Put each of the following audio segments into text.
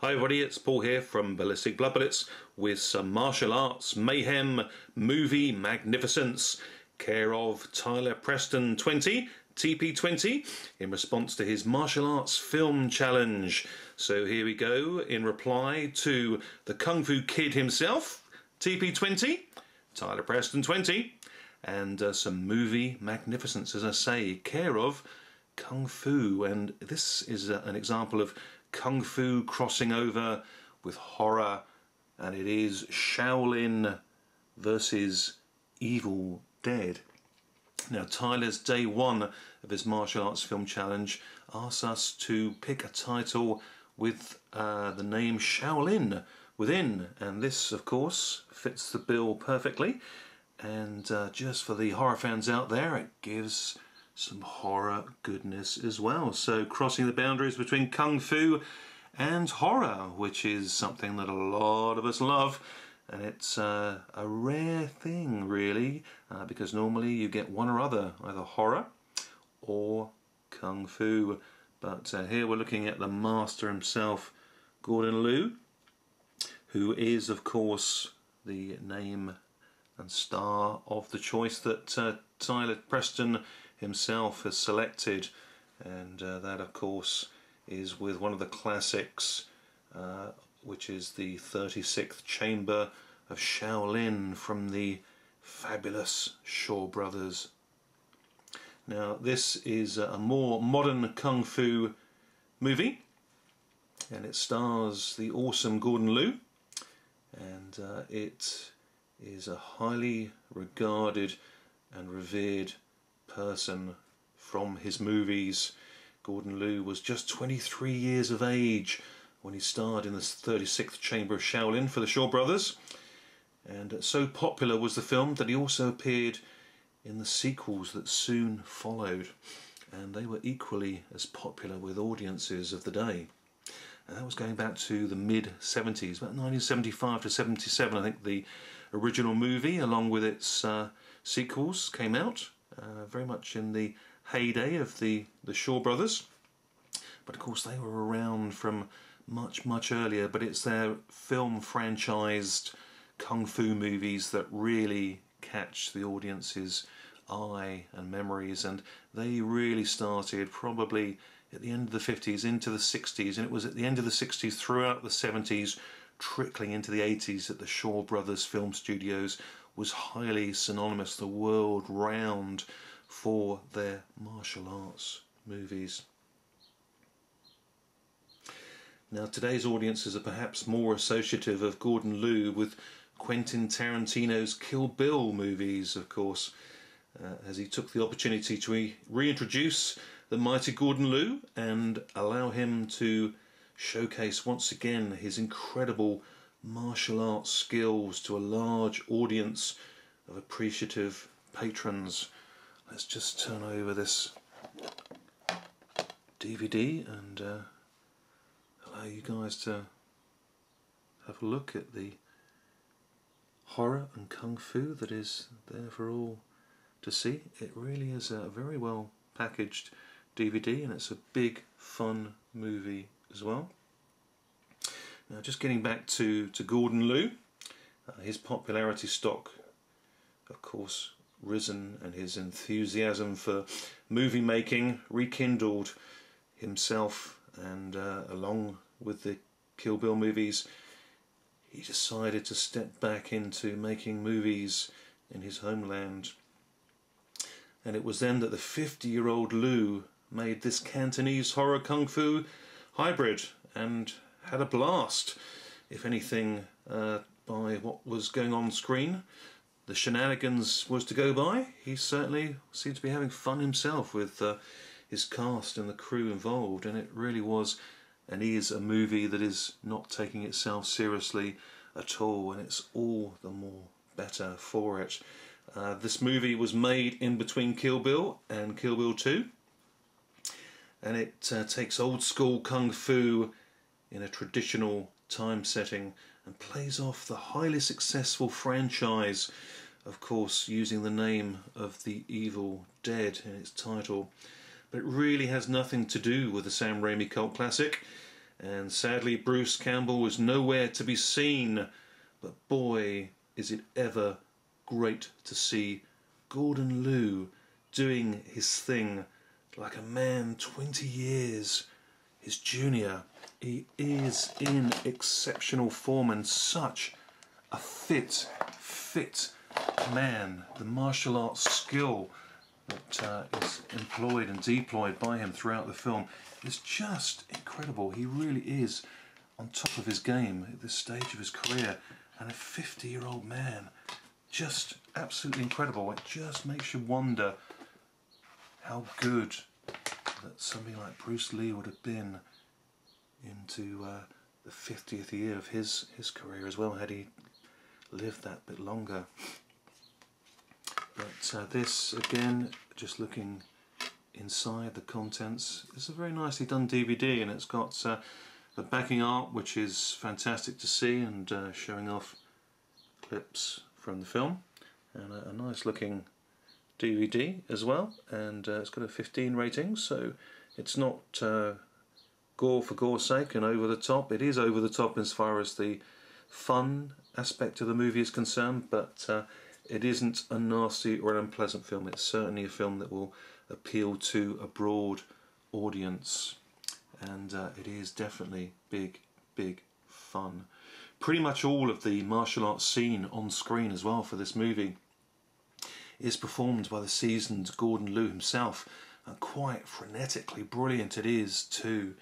Hi everybody, it's Paul here from Ballistic Blood Bullets with some martial arts mayhem movie magnificence, care of Tyler Preston 20, TP20, in response to his martial arts film challenge. So here we go, in reply to the Kung Fu Kid himself, TP20, Tyler Preston 20, and some movie magnificence, as I say, care of Kung Fu. And this is an example of Kung Fu crossing over with horror, and it is Shaolin versus Evil Dead. Now, Tyler's day one of his martial arts film challenge asks us to pick a title with the name Shaolin within, and this of course fits the bill perfectly. And just for the horror fans out there, it gives some horror goodness as well. So crossing the boundaries between Kung Fu and horror, which is something that a lot of us love, and it's a rare thing really, because normally you get one or other, either horror or Kung Fu. But here we're looking at the master himself, Gordon Liu, who is of course the name and star of the choice that Tyler Preston himself has selected, and that of course is with one of the classics, which is the 36th Chamber of Shaolin from the fabulous Shaw Brothers. Now this is a more modern Kung Fu movie, and it stars the awesome Gordon Liu, and it is a highly regarded and revered person from his movies. Gordon Liu was just 23 years of age when he starred in the 36th Chamber of Shaolin for the Shaw Brothers, and so popular was the film that he also appeared in the sequels that soon followed, and they were equally as popular with audiences of the day. And that was going back to the mid-70s, about 1975 to 77, I think the original movie along with its sequels came out, very much in the heyday of the Shaw Brothers. But of course they were around from much earlier, but it's their film franchised Kung Fu movies that really catch the audience's eye and memories, and they really started probably at the end of the 50s into the 60s, and it was at the end of the 60s throughout the 70s, trickling into the 80s, that the Shaw Brothers film studios was highly synonymous the world round for their martial arts movies. Now today's audiences are perhaps more associative of Gordon Liu with Quentin Tarantino's Kill Bill movies, of course, as he took the opportunity to reintroduce the mighty Gordon Liu and allow him to showcase once again his incredible martial arts skills to a large audience of appreciative patrons. Let's just turn over this DVD and allow you guys to have a look at the horror and Kung Fu that is there for all to see. It really is a very well packaged DVD, and it's a big fun movie as well. Now just getting back to Gordon Liu, his popularity stock of course risen, and his enthusiasm for movie making rekindled himself, and along with the Kill Bill movies he decided to step back into making movies in his homeland. And it was then that the 50-year-old Liu made this Cantonese horror Kung Fu hybrid and had a blast, if anything, by what was going on screen. The shenanigans was to go by. He certainly seemed to be having fun himself with his cast and the crew involved, and it really was and is a movie that is not taking itself seriously at all, and it's all the more better for it. This movie was made in between Kill Bill and Kill Bill 2, and it takes old school Kung Fu in a traditional time setting and plays off the highly successful franchise, of course using the name of the Evil Dead in its title. But it really has nothing to do with the Sam Raimi cult classic, and sadly Bruce Campbell was nowhere to be seen, but boy is it ever great to see Gordon Liu doing his thing like a man 20 years his junior. He is in exceptional form and such a fit man. The martial arts skill that is employed and deployed by him throughout the film is just incredible. He really is on top of his game at this stage of his career, and a 50-year-old man. Just absolutely incredible. It just makes you wonder how good that somebody like Bruce Lee would have been into the 50th year of his career as well, had he lived that bit longer. But this, again, just looking inside the contents, it's a very nicely done DVD, and it's got the backing art, which is fantastic to see, and showing off clips from the film, and a nice looking DVD as well, and it's got a 15 rating, so it's not gore for gore's sake and over the top. It is over the top as far as the fun aspect of the movie is concerned, but it isn't a nasty or an unpleasant film. It's certainly a film that will appeal to a broad audience, and it is definitely big fun. Pretty much all of the martial arts scene on screen as well for this movie is performed by the seasoned Gordon Liu himself, and quite frenetically brilliant it is too.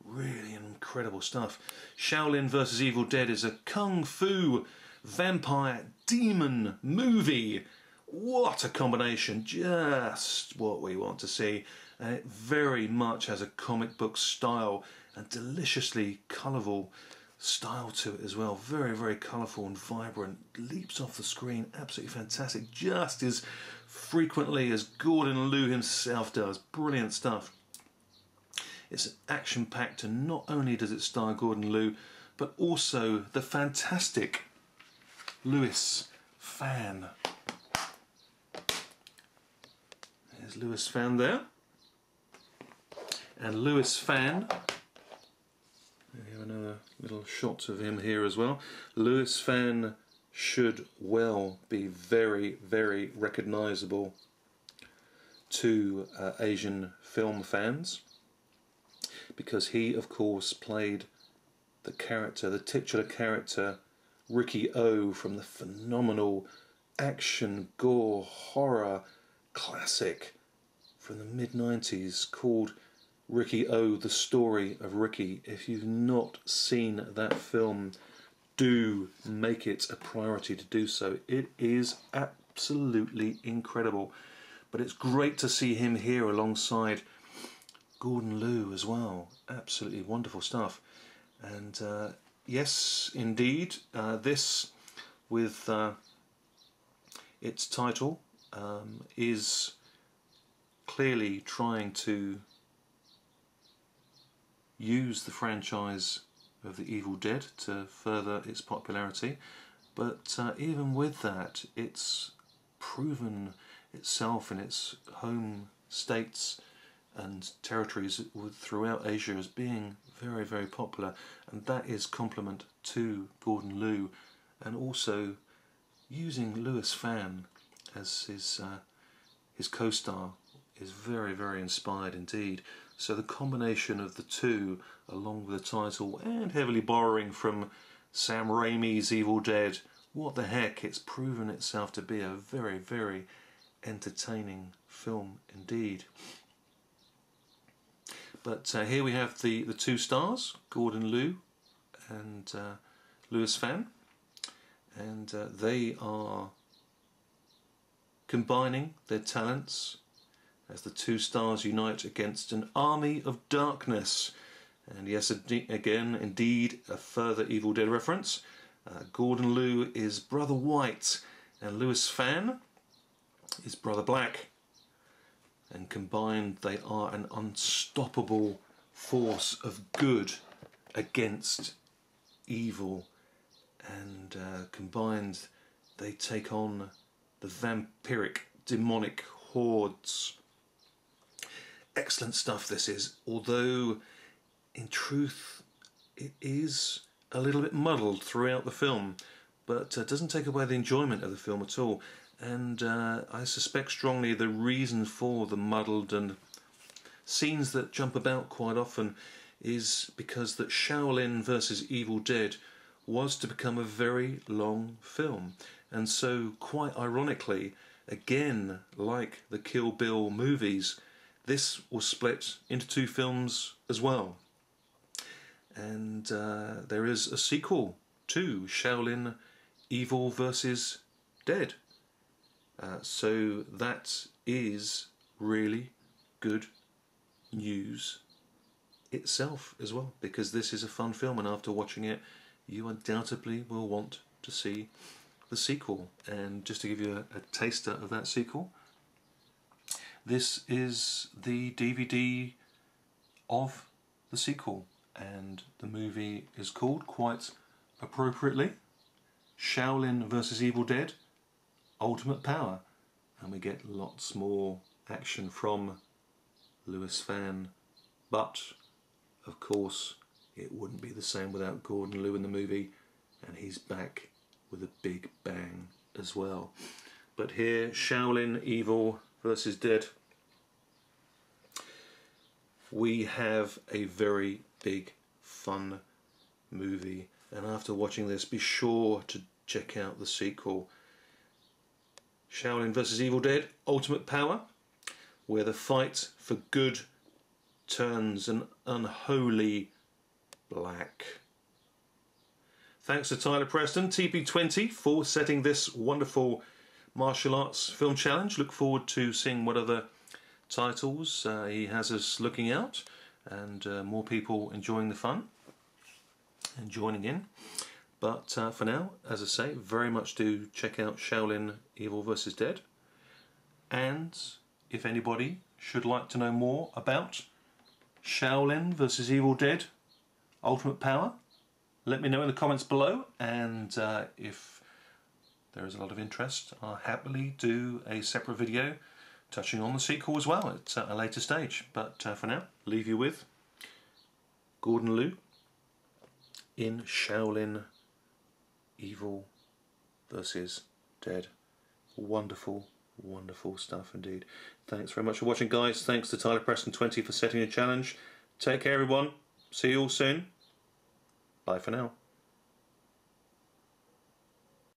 Really incredible stuff. Shaolin vs. Evil Dead is a kung fu vampire demon movie. What a combination, just what we want to see. And it very much has a comic book style and deliciously colourful style to it as well. Very colourful and vibrant. Leaps off the screen, absolutely fantastic, just as frequently as Gordon Liu himself does. Brilliant stuff. It's action-packed, and not only does it star Gordon Liu, but also the fantastic Louis Fan. There's Louis Fan there. And Louis Fan, we have another little shot of him here as well. Louis Fan should well be very recognisable to Asian film fans, because he of course played the titular character Ricky O from the phenomenal action gore horror classic from the mid-90s called Ricky O, The Story of Ricky. If you've not seen that film, do make it a priority to do so. It is absolutely incredible. But it's great to see him here alongside Gordon Liu as well. Absolutely wonderful stuff. And yes, indeed, this with its title is clearly trying to use the franchise of The Evil Dead to further its popularity, but even with that, it's proven itself in its home states and territories throughout Asia as being very popular, and that is compliment to Gordon Liu, and also using Louis Fan as his co-star is very inspired indeed. So the combination of the two, along with the title and heavily borrowing from Sam Raimi's Evil Dead, what the heck, it's proven itself to be a very entertaining film indeed. But here we have the two stars, Gordon Liu and Louis Fan, and they are combining their talents as the two stars unite against an army of darkness. And yes, again, indeed, a further Evil Dead reference. Gordon Liu is Brother White, and Louis Fan is Brother Black. And combined, they are an unstoppable force of good against evil. And combined, they take on the vampiric, demonic hordes. Excellent stuff this is, although in truth it is a little bit muddled throughout the film, but doesn't take away the enjoyment of the film at all. And I suspect strongly the reason for the muddled and scenes that jump about quite often is because that Shaolin versus Evil Dead was to become a very long film, and so quite ironically, again like the Kill Bill movies, this was split into 2 films as well. And there is a sequel to Shaolin Evil versus Dead. So that is really good news itself as well, because this is a fun film, and after watching it you undoubtedly will want to see the sequel. And just to give you a taster of that sequel, this is the DVD of the sequel, and the movie is called, quite appropriately, Shaolin vs. Evil Dead Ultimate Power, and we get lots more action from Lewis Fan, but of course it wouldn't be the same without Gordon Liu in the movie, and he's back with a big bang as well. But here, Shaolin Evil versus Dead, we have a very big fun movie, and after watching this be sure to check out the sequel, Shaolin vs. Evil Dead Ultimate Power, where the fight for good turns an unholy black. Thanks to Tyler Preston, TP20, for setting this wonderful martial arts film challenge. Look forward to seeing what other titles he has us looking out, and more people enjoying the fun and joining in. But for now, as I say, very much do check out Shaolin Evil vs. Dead. And if anybody should like to know more about Shaolin vs. Evil Dead Ultimate Power, let me know in the comments below, and if there is a lot of interest, I'll happily do a separate video touching on the sequel as well at a later stage. But for now, leave you with Gordon Liu in Shaolin Evil vs. Dead. Wonderful, wonderful stuff indeed. Thanks very much for watching, guys. Thanks to Tyler Preston 20 for setting the challenge. Take care, everyone. See you all soon. Bye for now.